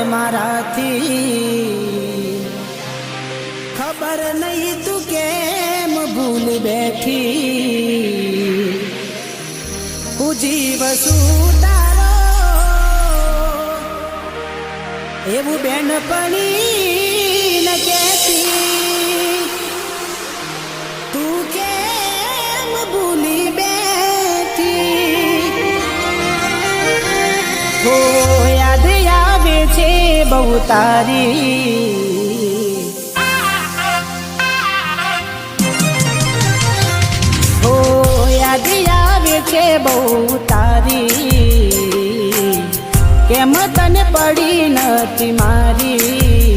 મારાથી ખબર નહીં તું કેમ ભૂલ બેઠી હું જીવ શું તારો એવું બેનપણી ન કહેતી તું કેમ ભૂલી બેઠી હો યાદ આવે છે બહુ તારી હો યાદ આવે છે બહુ તારી કેમ તને પડી નથી મારી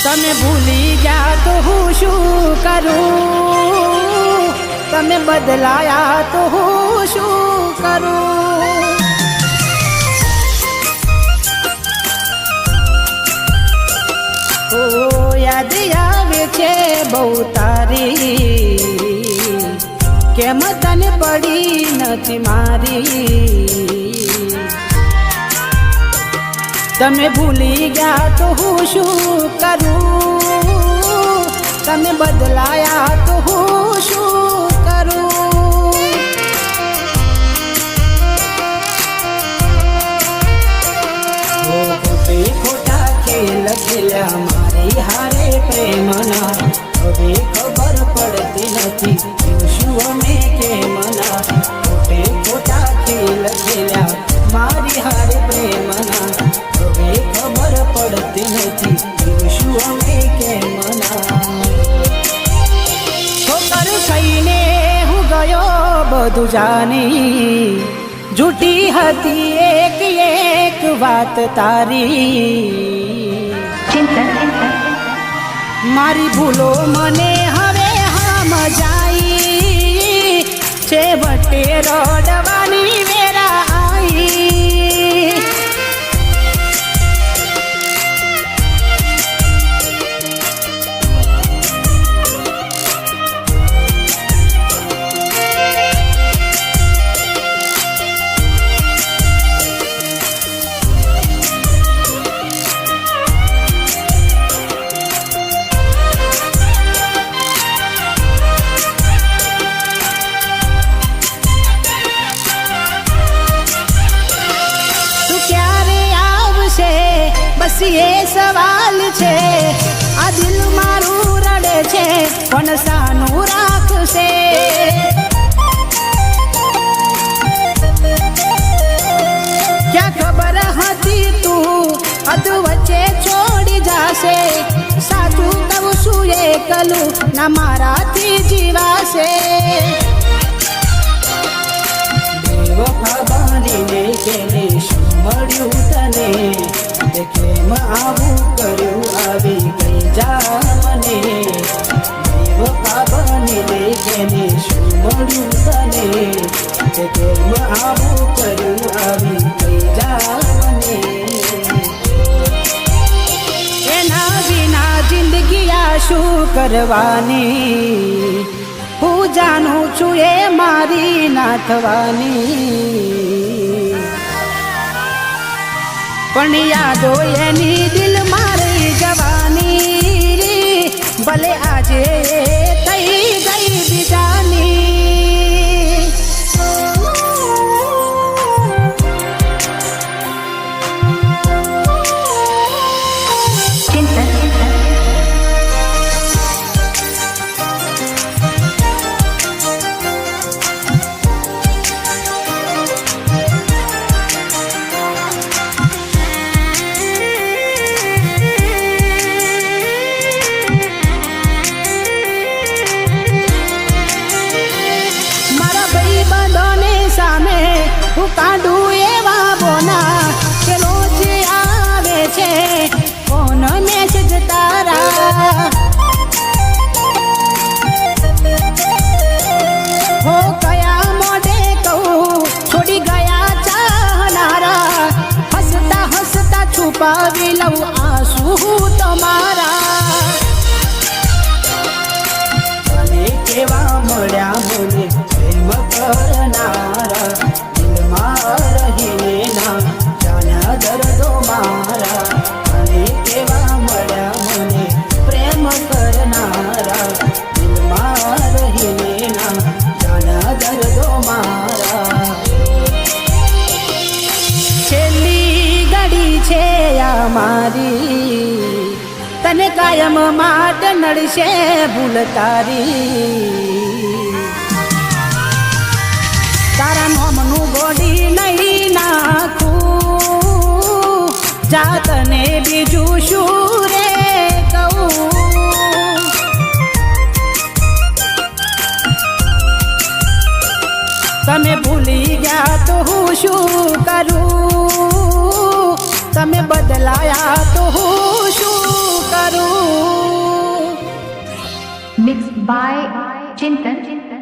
તમે ભૂલી ગયા તો હું શું કરું તમે બદલાયા તો હું શું કરું ઓ યાદ આવે છે બહુ તારી કેમ તને પડી નથી મારી તમે ભૂલી ગયા તો હું શું કરું તમે બદલાયા તો હું શું કરું ખોટે ખોટા ખેલ ખેલ્યા મારી હારે પ્રેમના હવે ખબર પડતી નથી શું અમે કેમના ખોટે ખોટા ખેલ ખેલ્યા મારી હારે પ્રેમના હવે ખબર પડતી નથી શું અમે કેમના ઠોકર ખાઈને હું ગયો બધું જાની જૂઠી હતી એક એક વાત તારી મારી ભૂલો મને હવે સમજાઈ છેવટે રડવાની વેરા આવી બસ એ સવાલ છે આ દિલ મારું રડે છે પણ સાનું રાખશે ક્યાં ખબર હતી તું અધ વચ્ચે છોડી જશે સાચું કહું છું એકલું ના મારાથી જીવાશે બેવફા બનીને કેને શું મળ્યું તને કેમ આવું કર્યું આવી ગઈ જા મને બેવફા બનીને કેને શું મળ્યું તને કેમ આવું કર્યું આવી ગઈ જા મને એના વિના જિંદગી આ શું કરવાની હું જાણું છું એ મારી ના થવાની પણ યાદો એની દિલ મારી જવાની ભલે આજે થઈ ગઈ બીજાની મારી તને કાયમ માટે નડશે ભૂલ તારી તારા નોમનું ગોડી નહીં નાખું જાતને બીજું શું રે કહું તમે ભૂલી ગયા તો હું શું કરું તમે બદલાયા તો હું શું કરું Mixed by Chintan.